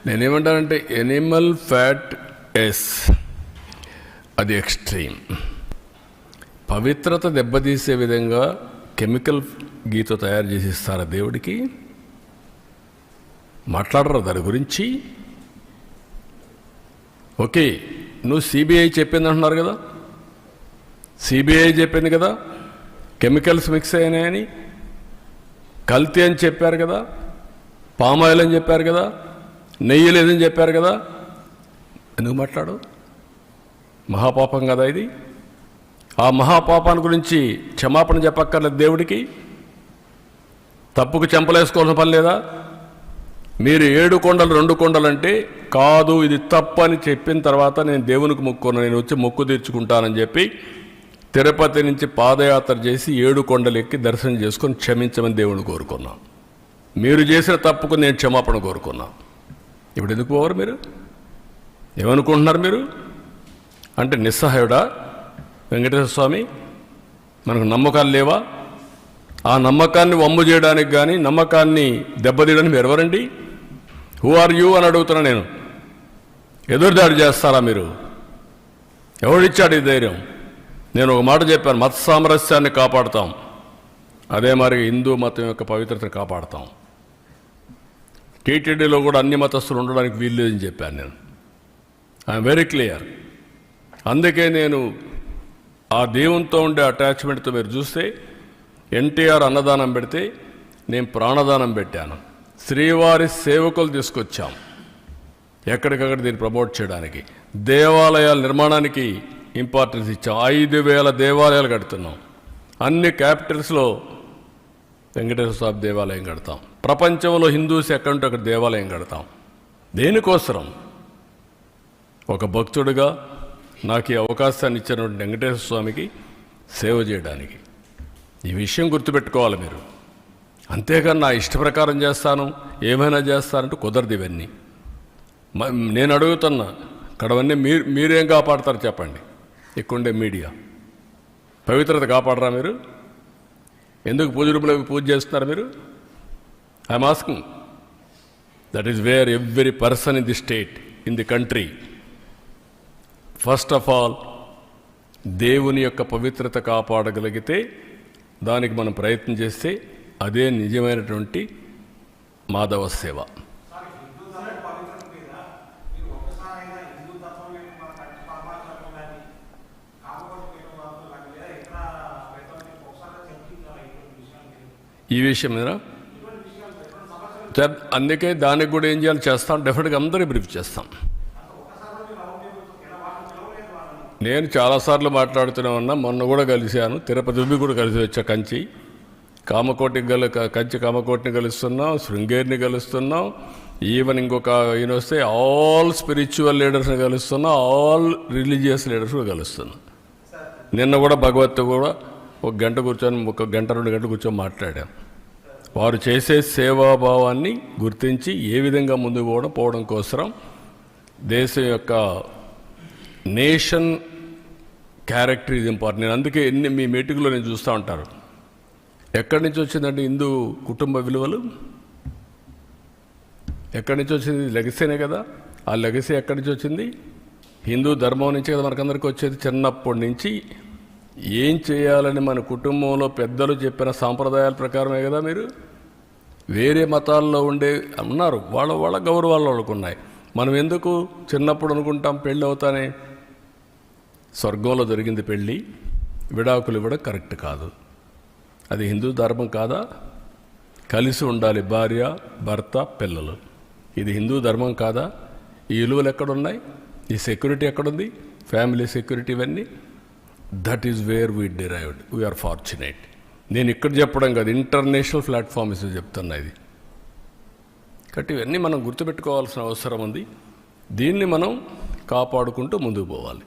నేనేమంటానంటే Animal fat yes అది extreme. పవిత్రత దెబ్బతీసే విధంగా కెమికల్ గీతో తయారు చేసి ఇస్తారా దేవుడికి? మాట్లాడరా దాని గురించి? ఓకే, నువ్వు సిబిఐ చెప్పింది అంటున్నారు కదా, సిబిఐ చెప్పింది కదా కెమికల్స్ మిక్స్ అయినాయని, కల్తీ అని చెప్పారు కదా, పామాయిల్ అని చెప్పారు కదా, నెయ్యి లేదని చెప్పారు కదా, ఎందుకు మాట్లాడు? మహాపాపం కదా ఇది. ఆ మహాపాపాన్ని గురించి క్షమాపణ చెప్పక్కర్లేదు దేవుడికి? తప్పుకు చెంపలేసుకోవాల్సిన పని లేదా? మీరు 7 కొండలు 2 కొండలు అంటే కాదు, ఇది తప్పు అని చెప్పిన తర్వాత నేను దేవునికి మొక్కున్నాను, నేను వచ్చి మొక్కు తీర్చుకుంటానని చెప్పి తిరుపతి నుంచి పాదయాత్ర చేసి 7 కొండలు ఎక్కి దర్శనం చేసుకొని క్షమించమని దేవుని కోరుకున్నాం. మీరు చేసిన తప్పుకు నేను క్షమాపణ కోరుకున్నా. ఇప్పుడు ఎందుకు పోవరు? మీరు ఏమనుకుంటున్నారు? మీరు అంటే నిస్సహాయుడా వెంకటేశ్వర స్వామి? మనకు నమ్మకాలు లేవా? ఆ నమ్మకాన్ని వమ్ము చేయడానికి కానీ నమ్మకాన్ని దెబ్బతీయడానికి మీరు ఎవరండి? హూ ఆర్ యూ అని అడుగుతున్నా నేను. ఎదురుదాడి చేస్తారా మీరు? ఎవడిచ్చాడు ఈ ధైర్యం? నేను ఒక మాట చెప్పాను, మత సామరస్యాన్ని కాపాడుతాం, అదే మరి హిందూ మతం యొక్క పవిత్రతను కాపాడుతాం. టీటీడీలో కూడా అన్ని మతస్థులు ఉండడానికి వీల్లేదని చెప్పాను నేను. I'm very clear. అందుకే నేను ఆ దేవునితో ఉండే అటాచ్మెంట్తో మీరు చూస్తే ఎన్టీఆర్ అన్నదానం పెడితే నేను ప్రాణదానం పెట్టాను. శ్రీవారి సేవకులు తీసుకొచ్చాం ఎక్కడికక్కడ దీన్ని ప్రమోట్ చేయడానికి. దేవాలయాల నిర్మాణానికి ఇంపార్టెన్స్ ఇచ్చాం. 5,000 దేవాలయాలు కడుతున్నాం. అన్ని క్యాపిటల్స్లో వెంకటేశ్వర స్వామి దేవాలయం కడతాం. ప్రపంచంలో హిందూస్ ఎక్కడుంటే అక్కడ దేవాలయం కడతాం. దేనికోసరం? ఒక భక్తుడిగా నాకు ఈ అవకాశాన్ని ఇచ్చినటువంటి వెంకటేశ్వర స్వామికి సేవ చేయడానికి. ఈ విషయం గుర్తుపెట్టుకోవాలి మీరు. అంతేగాని నా ఇష్ట ప్రకారం చేస్తాను, ఏమైనా చేస్తానంటూ కుదరదు ఇవన్నీ. నేను అడుగుతున్నా, ఇక్కడవన్నీ మీరేం కాపాడతారు చెప్పండి? ఇక్కడుండే మీడియా పవిత్రత కాపాడరా మీరు? ఎందుకు పూజ రూపంలో పూజ చేస్తున్నారు మీరు? I'm asking. That is where every person in the state, in the country, first of all దేవుని యొక్క పవిత్రత కాపాడగలిగితే, దానికి మనం ప్రయత్నం చేస్తే అదే నిజమైనటువంటి మాధవ సేవ. ఈ విషయం మీద అందుకే దానికి కూడా ఏం చేయాలి చేస్తాం, డెఫినెట్గా అందరూ బ్రీఫ్ చేస్తాం. నేను చాలాసార్లు మాట్లాడుతూనే ఉన్నా, మొన్న కూడా కలిశాను, తిరుపతి కూడా కలిసి వచ్చా. కంచి కామకోటిని కలుస్తున్నాం, శృంగేరిని కలుస్తున్నాం, ఈవెన్ ఇంకొక ఈయన వస్తే ఆల్ స్పిరిచువల్ లీడర్స్ని కలుస్తున్నాం, ఆల్ రిలీజియస్ లీడర్స్ కూడా కలుస్తున్నాం. నిన్న కూడా భగవత్ కూడా 1 గంట కూర్చొని 1 గంట 2 గంటలు కూర్చొని మాట్లాడాం. వారు చేసే సేవాభావాన్ని గుర్తించి ఏ విధంగా ముందుకు పోవడం కోసం దేశం యొక్క నేషన్ క్యారెక్టర్ ఇది ఇంపార్టెంట్. నేను అందుకే మీ మీటింగ్లో నేను చూస్తూ ఉంటారు, ఎక్కడి నుంచి వచ్చిందంటే హిందూ కుటుంబ విలువలు ఎక్కడి నుంచి వచ్చింది? లెగసీనే కదా. ఆ లెగసీ ఎక్కడి నుంచి వచ్చింది? హిందూ ధర్మం నుంచి కదా మనకందరికీ వచ్చేది. చిన్నప్పటి నుంచి ఏం చేయాలని మన కుటుంబంలో పెద్దలు చెప్పిన సాంప్రదాయాల ప్రకారమే కదా. మీరు వేరే మతాల్లో ఉండే ఉన్నారు, వాళ్ళ గౌరవాలు వాళ్ళకు ఉన్నాయి. మనం ఎందుకు చిన్నప్పుడు అనుకుంటాం పెళ్ళి అవుతానే స్వర్గంలో జరిగింది పెళ్ళి, విడాకులు ఇవ్వడం కరెక్ట్ కాదు. అది హిందూ ధర్మం కాదా? కలిసి ఉండాలి భార్య భర్త పిల్లలు, ఇది హిందూ ధర్మం కాదా? ఈ విలువలు ఎక్కడున్నాయి? ఈ సెక్యూరిటీ ఎక్కడుంది? ఫ్యామిలీ సెక్యూరిటీ ఇవన్నీ. That is where we derived. We are fortunate. నేను ఇక్కడ చెప్పడం కాదు, ఇంటర్నేషనల్ ప్లాట్ఫామ్స్ చెప్తున్నా ఇది. కాబట్టి ఇవన్నీ మనం గుర్తుపెట్టుకోవాల్సిన అవసరం ఉంది. దీన్ని మనం కాపాడుకుంటూ ముందుకు పోవాలి.